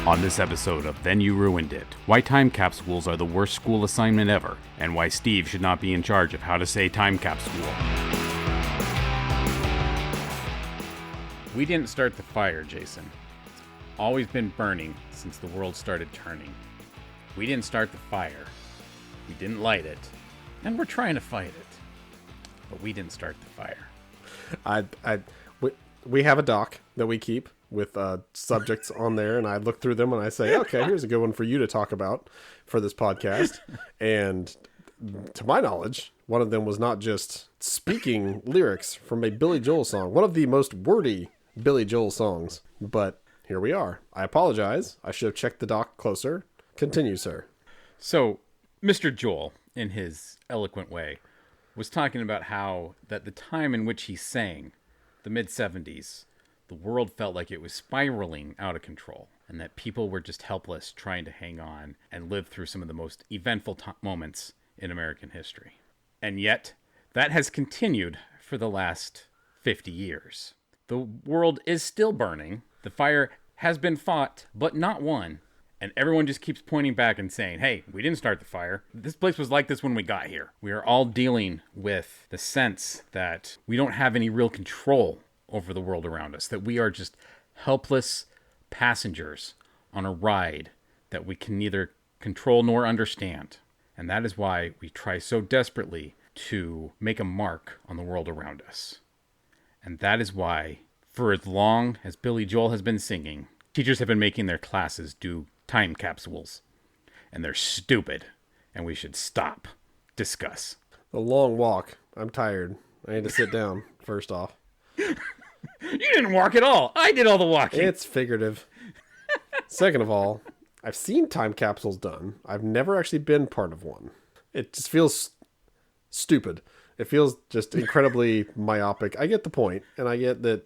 On this episode of Then You Ruined It, why time capsules are the worst school assignment ever, and why Steve should not be in charge of how to say time capsule. We didn't start the fire, Jason. It's always been burning since the world started turning. We didn't start the fire. We didn't light it. And we're trying to fight it. But we didn't start the fire. We have a doc that we keep with subjects on there, and I look through them and I say, okay, here's a good one for you to talk about for this podcast. And to my knowledge, one of them was not just speaking lyrics from a Billy Joel song, one of the most wordy Billy Joel songs, but here we are. I apologize. I should have checked the doc closer. Continue, sir. So, Mr. Joel, in his eloquent way, was talking about how that the time in which he sang, the mid-70s, the world felt like it was spiraling out of control, and that people were just helpless trying to hang on and live through some of the most eventful moments in American history. And yet, that has continued for the last 50 years. The world is still burning. The fire has been fought, but not won. And everyone just keeps pointing back and saying, hey, we didn't start the fire. This place was like this when we got here. We are all dealing with the sense that we don't have any real control over the world around us, that we are just helpless passengers on a ride that we can neither control nor understand. And that is why we try so desperately to make a mark on the world around us. And that is why, for as long as Billy Joel has been singing, teachers have been making their classes do time capsules. And they're stupid. And we should stop. Discuss. A long walk. I'm tired. I need to sit down, first off. You didn't walk at all. I did all the walking. It's figurative. Second of all, I've seen time capsules done. I've never actually been part of one. It just feels stupid. It feels just incredibly myopic. I get the point, and I get that,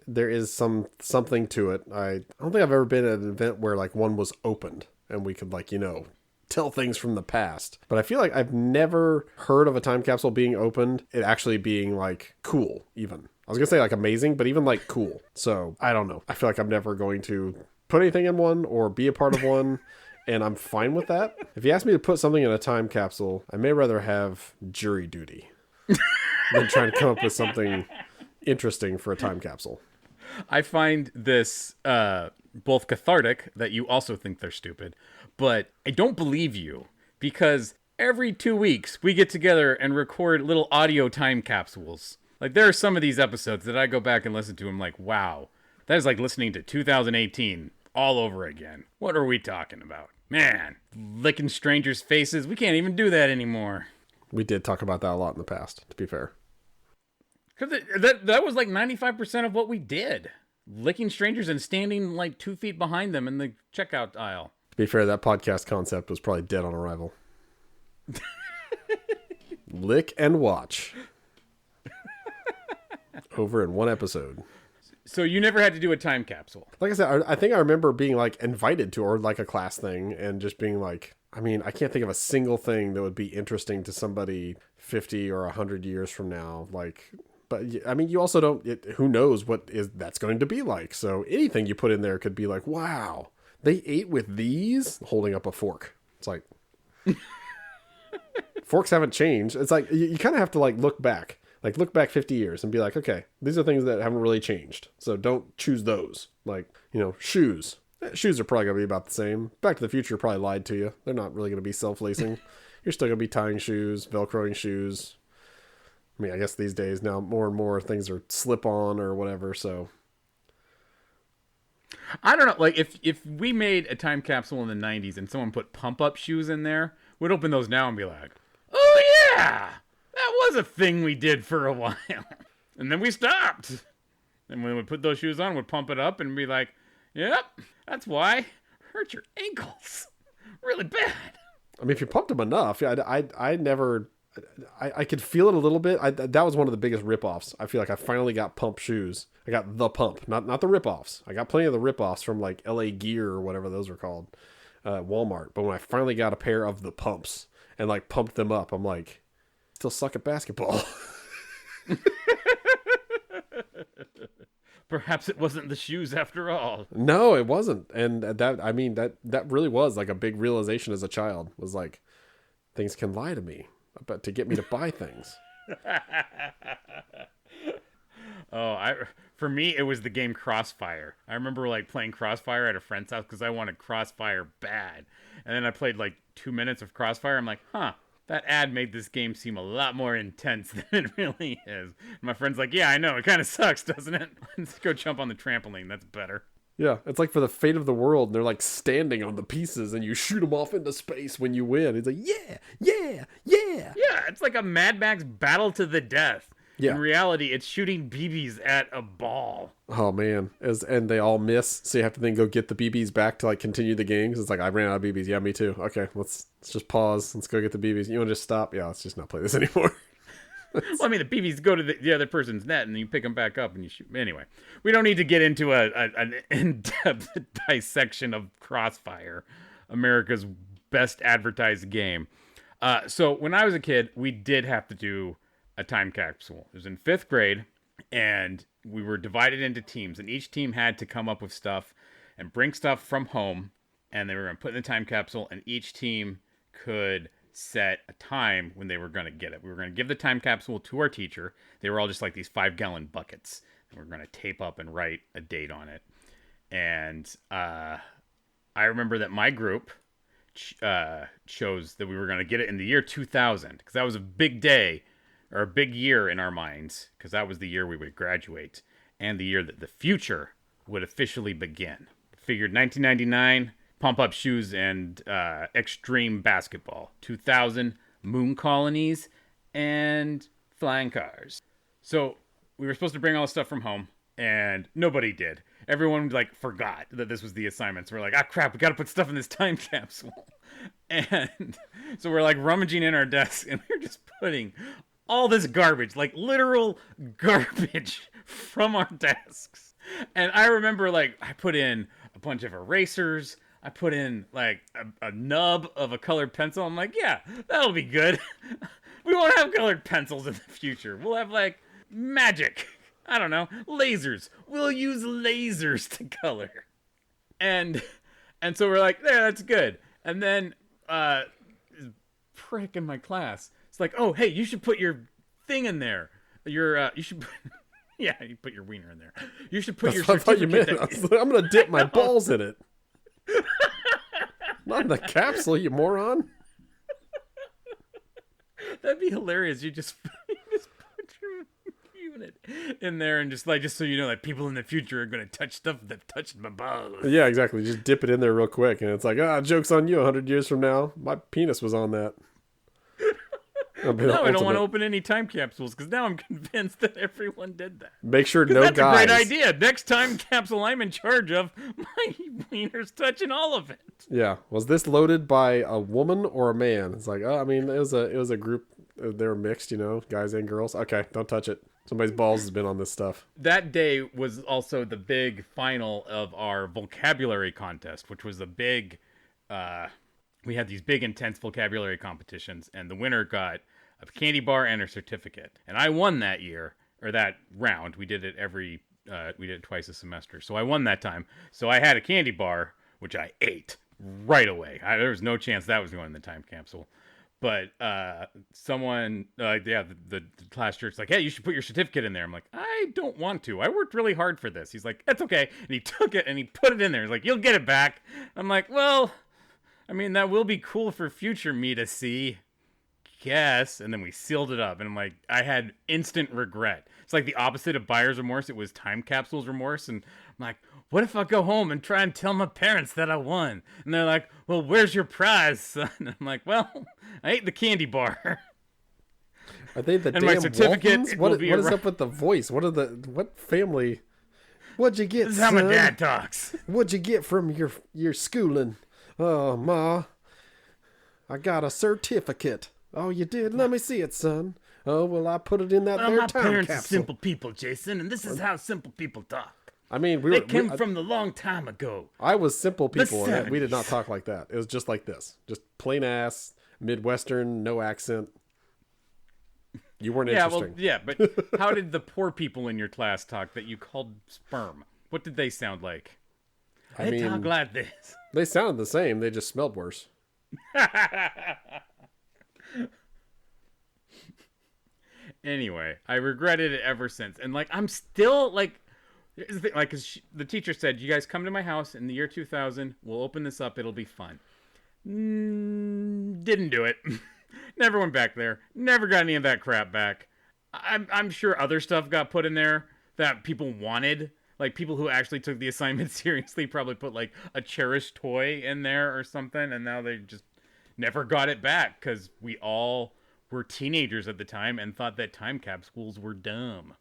there is something to it. I don't think I've ever been at an event where one was opened and we could tell things from the past. But I feel like I've never heard of a time capsule being opened, it actually being cool even. I was going to say amazing, but even cool. So I don't know. I feel like I'm never going to put anything in one or be a part of one. And I'm fine with that. If you ask me to put something in a time capsule, I may rather have jury duty than trying to come up with something interesting for a time capsule. I find this both cathartic that you also think they're stupid, but I don't believe you, because every 2 weeks we get together and record little audio time capsules. There are some of these episodes that I go back and listen to. I'm like, wow, that is like listening to 2018 all over again. What are we talking about? Man, licking strangers' faces. We can't even do that anymore. We did talk about that a lot in the past, to be fair. Because that was 95% of what we did. Licking strangers and standing 2 feet behind them in the checkout aisle. To be fair, that podcast concept was probably dead on arrival. Lick and watch. Over in one episode. So you never had to do a time capsule? Like I said, I think I remember being invited to, or a class thing, and just being I can't think of a single thing that would be interesting to somebody 50 or 100 years from now. But you also don't, who knows what that's going to be like. So anything you put in there could be wow, they ate with these, holding up a fork. It's forks haven't changed. It's you kind of have to look back. Look back 50 years and be okay, these are things that haven't really changed. So don't choose those. Shoes. Shoes are probably going to be about the same. Back to the Future probably lied to you. They're not really going to be self-lacing. You're still going to be tying shoes, Velcroing shoes. I guess these days now more and more things are slip-on or whatever, so. I don't know. If we made a time capsule in the 90s and someone put pump-up shoes in there, we'd open those now and be like, oh yeah! That was a thing we did for a while. And then we stopped. And when we put those shoes on, we'd pump it up and be like, yep, that's why. Hurt your ankles. Really bad. If you pumped them enough, I never... I could feel it a little bit. That was one of the biggest ripoffs. I feel like I finally got pump shoes. I got the pump, not the ripoffs. I got plenty of the ripoffs from LA Gear or whatever those are called, Walmart. But when I finally got a pair of the pumps and pumped them up, I'm still suck at basketball. Perhaps it wasn't the shoes after all. No, it wasn't. And that really was like a big realization as a child, was like, things can lie to me, but to get me to buy things. For me, it was the game Crossfire. I remember like playing Crossfire at a friend's house because I wanted Crossfire bad. And then I played like 2 minutes of Crossfire. I'm like, huh, that ad made this game seem a lot more intense than it really is. And my friend's like, yeah, I know. It kind of sucks, doesn't it? Let's go jump on the trampoline. That's better. Yeah, it's like for the fate of the world, and they're like standing on the pieces, and you shoot them off into space when you win. It's like, yeah, yeah, yeah. Yeah, it's like a Mad Max battle to the death. Yeah. In reality, it's shooting BBs at a ball. Oh man, and they all miss, so you have to then go get the BBs back to like continue the game. 'Cause it's like, I ran out of BBs. Yeah, me too. Okay, let's just pause. Let's go get the BBs. You want to just stop? Yeah, let's just not play this anymore. Well, I mean, the BBs go to the other person's net, and you pick them back up and you shoot. Anyway, we don't need to get into an in-depth dissection of Crossfire, America's best advertised game. So when I was a kid, we did have to do a time capsule. It was in 5th grade, and we were divided into teams, and each team had to come up with stuff and bring stuff from home, and they were going to put in the time capsule, and each team could set a time when they were going to get it. We were going to give the time capsule to our teacher. They were all just like these 5-gallon buckets, and we are going to tape up and write a date on it. And I remember that my group chose that we were going to get it in the year 2000, because that was a big day, or a big year in our minds, because that was the year we would graduate and the year that the future would officially begin. Figured 1999, pump up shoes and extreme basketball. 2000, moon colonies and flying cars. So we were supposed to bring all the stuff from home, and nobody did. Everyone like forgot that this was the assignment. So we're like, ah, crap, we got to put stuff in this time capsule. And so we're like rummaging in our desks, and we're just putting all this garbage, like literal garbage, from our desks. And I remember, like, I put in a bunch of erasers. I put in like a nub of a colored pencil. I'm like, yeah, that'll be good. We won't have colored pencils in the future. We'll have like magic. I don't know, lasers. We'll use lasers to color. And so we're like, yeah, that's good. And then prick in my class, it's like, oh, hey, you should put your thing in there. You should put, yeah, you put your wiener in there. You should put your certificate. I'm gonna dip my balls in it. Not in the capsule, you moron. That'd be hilarious. You just put your unit in there, and just so you know that people in the future are going to touch stuff that touched my balls. Yeah, exactly. Just dip it in there real quick, and it's like, joke's on you. 100 years from now, my penis was on that. Now I don't want to open any time capsules, because now I'm convinced that everyone did that. Make sure no that's guys. That's a great idea. Next time capsule I'm in charge of, my wiener's touching all of it. Yeah. Was this loaded by a woman or a man? It's like, I mean, it was a group. They were mixed, guys and girls. Okay, don't touch it. Somebody's balls has been on this stuff. That day was also the big final of our vocabulary contest, which was a big. We had these big, intense vocabulary competitions, and the winner got a candy bar and a certificate. And I won that year, or that round. We did it we did it twice a semester. So I won that time. So I had a candy bar, which I ate right away. There was no chance that was going in the time capsule. But someone, the class church's like, hey, you should put your certificate in there. I'm like, I don't want to. I worked really hard for this. He's like, that's okay. And he took it and he put it in there. He's like, you'll get it back. I'm like, well, I mean, that will be cool for future me to see. Guess. And then we sealed it up, and I'm like, I had instant regret. It's like the opposite of buyer's remorse. It was time capsules remorse. And I'm like, what if I go home and try and tell my parents that I won? And they're like, well, where's your prize, son? And I'm like, well, I ate the candy bar. Are they the and damn my certificate Waltons? What is up with the voice? What family? What'd you get, This is how son? my dad talks. What'd you get from your schooling? Oh, Ma, I got a certificate. Oh, you did? Let me see it, son. Oh, well, I put it in that there my time parents capsule. are simple people, Jason, and this is how simple people talk. I mean, they came from the long time ago. I was simple people, and we did not talk like that. It was just like this. Just plain ass, Midwestern, no accent. You weren't Yeah, well, interesting. yeah, but how did the poor people in your class talk that you called sperm? What did they sound like? I They talk mean, like this. they sounded the same. They just smelled worse. Anyway, I regretted it ever since, and like I'm still like, here's the thing, like, cause the teacher said, "You guys come to my house in the year 2000. We'll open this up. It'll be fun." Didn't do it. Never went back there. Never got any of that crap back. I'm sure other stuff got put in there that people wanted. Like people who actually took the assignment seriously probably put like a cherished toy in there or something, and now they just never got it back because we all were teenagers at the time and thought that time capsules were dumb.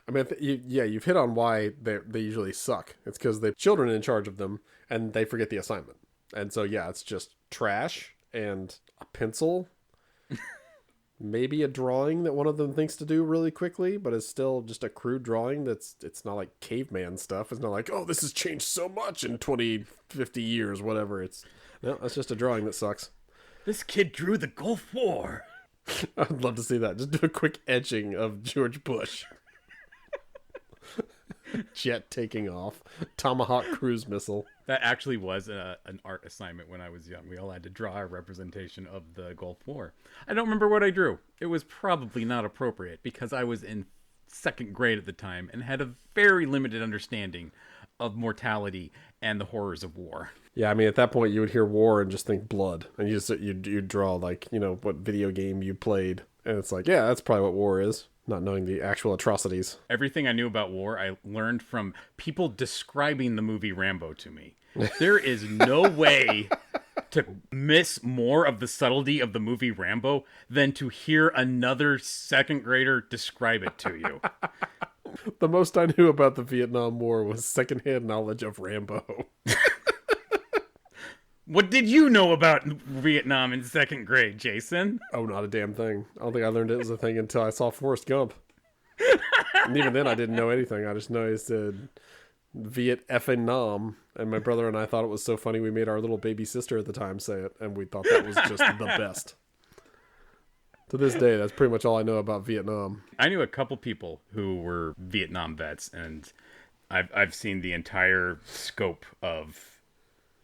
I mean, you've hit on why they usually suck. It's because the children in charge of them and they forget the assignment. And so, yeah, it's just trash and a pencil, maybe a drawing that one of them thinks to do really quickly, but it's still just a crude drawing. It's not like caveman stuff. It's not like, oh, this has changed so much in 20, 50 years, whatever. No, it's just a drawing that sucks. This kid drew the Gulf War. I'd love to see that. Just do a quick etching of George Bush. Jet taking off. Tomahawk cruise missile. That actually was an art assignment when I was young. We all had to draw a representation of the Gulf War. I don't remember what I drew. It was probably not appropriate because I was in second grade at the time and had a very limited understanding of mortality and the horrors of war. Yeah, I mean, at that point, you would hear war and just think blood. And you'd draw, like, what video game you played. And it's like, yeah, that's probably what war is. Not knowing the actual atrocities. Everything I knew about war, I learned from people describing the movie Rambo to me. There is no way to miss more of the subtlety of the movie Rambo than to hear another second grader describe it to you. The most I knew about the Vietnam War was secondhand knowledge of Rambo. What did you know about Vietnam in second grade, Jason? Oh, not a damn thing. I don't think I learned it was a thing until I saw Forrest Gump. And even then, I didn't know anything. I just know it said Viet effing Nam. And my brother and I thought it was so funny we made our little baby sister at the time say it. And we thought that was just the best. To this day, that's pretty much all I know about Vietnam. I knew a couple people who were Vietnam vets, and I've seen the entire scope of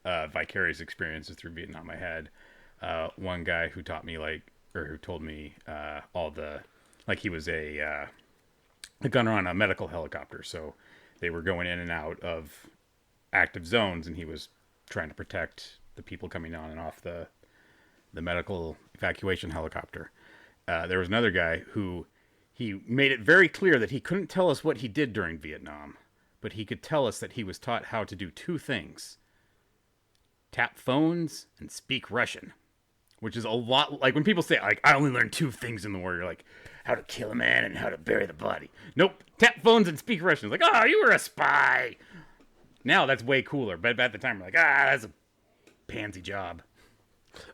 vicarious experiences through Vietnam. I had one guy who taught me who told me all the, like, he was a gunner on a medical helicopter, so they were going in and out of active zones, and he was trying to protect the people coming on and off the medical evacuation helicopter. There was another guy who he made it very clear that he couldn't tell us what he did during Vietnam, but he could tell us that he was taught how to do two things: tap phones and speak Russian, which is a lot. Like when people say, like, I only learned two things in the war, you're like, how to kill a man and how to bury the body. Nope, tap phones and speak Russian. It's like, oh, you were a spy. Now that's way cooler, but at the time we're like, that's a pansy job.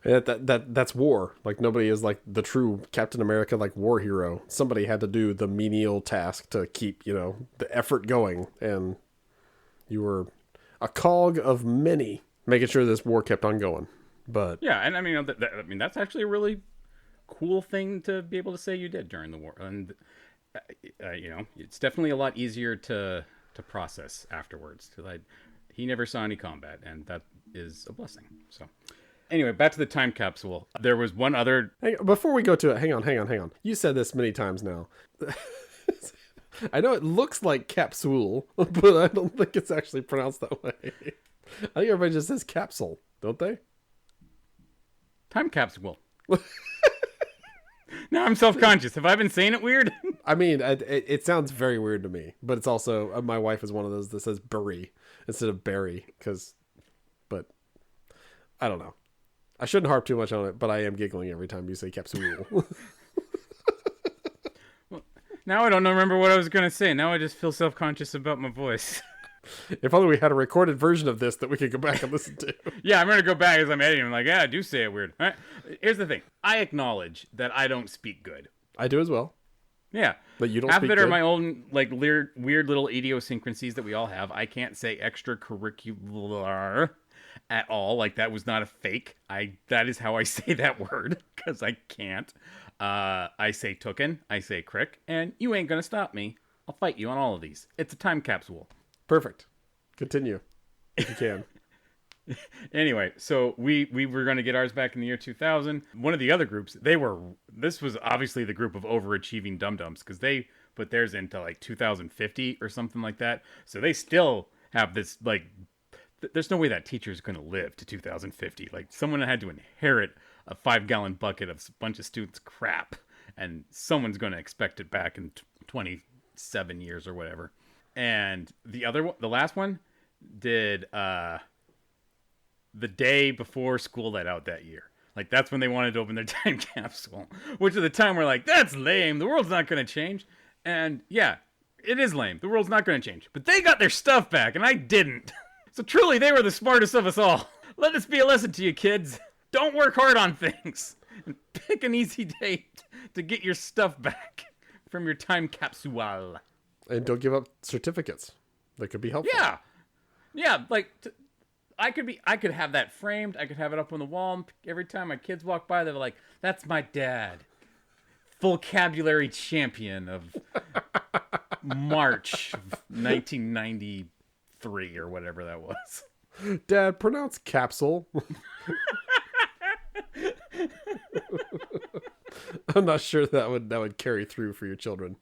That's war. Like, nobody is like the true Captain America, like, war hero. Somebody had to do the menial task to keep, the effort going, and you were a cog of many, making sure this war kept on going. But yeah, and I mean, that's actually a really cool thing to be able to say you did during the war, and it's definitely a lot easier to process afterwards. Because he never saw any combat, and that is a blessing. So. Anyway, back to the time capsule. There was one other... Before we go to it, hang on. You said this many times now. I know it looks like capsule, but I don't think it's actually pronounced that way. I think everybody just says capsule, don't they? Time capsule. Now I'm self-conscious. Have I been saying it weird? I mean, it sounds very weird to me, but it's also... my wife is one of those that says bury instead of berry, but I don't know. I shouldn't harp too much on it, but I am giggling every time you say capsule. Well, now I don't remember what I was going to say. Now I just feel self-conscious about my voice. If only we had a recorded version of this that we could go back and listen to. Yeah, I'm going to go back as I'm editing. I'm like, I do say it weird. All right. Here's the thing. I acknowledge that I don't speak good. I do as well. Yeah. But you don't Half speak of it are good? my own, like, weird little idiosyncrasies that we all have. I can't say extracurricular. at all. Like, that was not a fake. That is how I say that word, because I can't. I say tooken, I say crick, and you ain't gonna stop me. I'll fight you on all of these. It's a time capsule. Perfect. Continue, if you can. Anyway, so we were going to get ours back in the year 2000. One of the other groups, this was obviously the group of overachieving dum-dums, because they put theirs into like 2050 or something like that. So they still have this, like, there's no way that teacher is going to live to 2050. Like, someone had to inherit a 5-gallon bucket of a bunch of students' crap, and someone's going to expect it back in 27 years or whatever. And the last one did the day before school let out that year. Like, that's when they wanted to open their time capsule, which at the time we're like, that's lame. The world's not going to change. And yeah, it is lame. The world's not going to change. But they got their stuff back, and I didn't. So truly, they were the smartest of us all. Let this be a lesson to you, kids. Don't work hard on things. And pick an easy date to get your stuff back from your time capsule. And don't give up certificates. That could be helpful. Yeah. Yeah, like, I could have that framed. I could have it up on the wall. Every time my kids walk by, they're like, that's my dad. Vocabulary champion of March of 1993 or whatever that was. Dad, pronounce capsule. I'm not sure that would carry through for your children.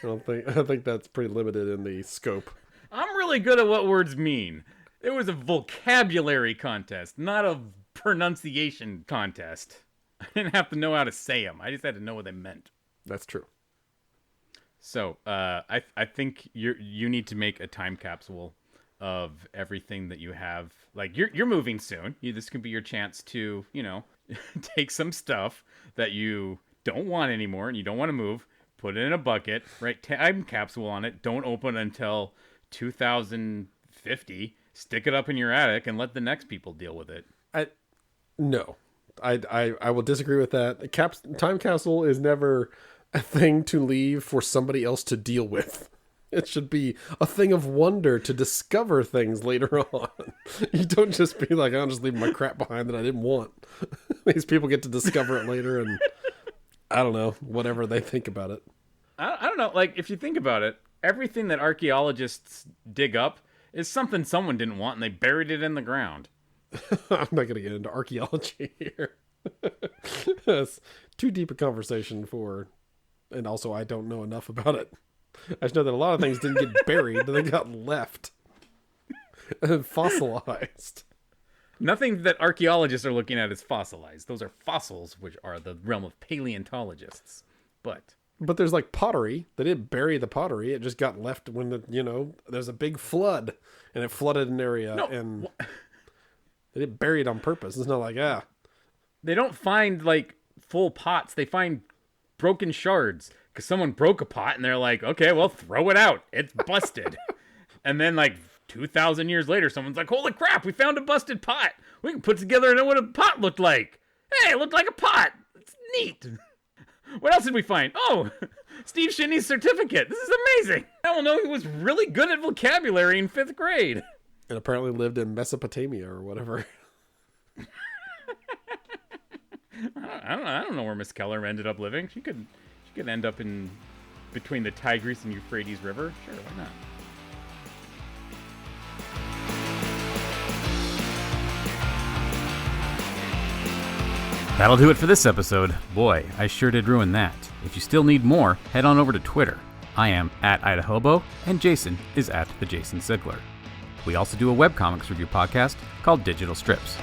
I think that's pretty limited in the scope. I'm really good at what words mean. It was a vocabulary contest, not a pronunciation contest. I didn't have to know how to say them. I just had to know what they meant. That's true. So I think you need to make a time capsule of everything that you have. Like, you're moving soon. This could be your chance to, take some stuff that you don't want anymore and you don't want to move, put it in a bucket, write time capsule on it. Don't open until 2050. Stick it up in your attic and let the next people deal with it. No, I will disagree with that. Time capsule is never a thing to leave for somebody else to deal with. It should be a thing of wonder to discover things later on. You don't just be like, I'll just leave my crap behind that I didn't want. These people get to discover it later, and I don't know, whatever they think about it. I don't know. Like, if you think about it, everything that archaeologists dig up is something someone didn't want, and they buried it in the ground. I'm not going to get into archaeology here. That's too deep a conversation for, and also I don't know enough about it. I just know that a lot of things didn't get buried, they got left and fossilized. Nothing that archaeologists are looking at is fossilized. Those are fossils, which are the realm of paleontologists. But there's like pottery. They didn't bury the pottery. It just got left when there's a big flood and it flooded an area and they didn't bury it on purpose. It's not like, They don't find like full pots. They find broken shards because someone broke a pot and they're like, okay, well, throw it out. It's busted. And then like 2,000 years later, someone's like, holy crap, we found a busted pot. We can put together and know what a pot looked like. Hey, it looked like a pot. It's neat. What else did we find? Oh, Steve Shinney's certificate. This is amazing. I don't know. He was really good at vocabulary in 5th grade. And apparently lived in Mesopotamia or whatever. I don't know where Miss Keller ended up living. She could end up in between the Tigris and Euphrates River. Sure, why not? That'll do it for this episode. Boy, I sure did ruin that. If you still need more, head on over to Twitter. I am at Idahobo, and Jason is at the Jason Sigler. We also do a webcomics review podcast called Digital Strips.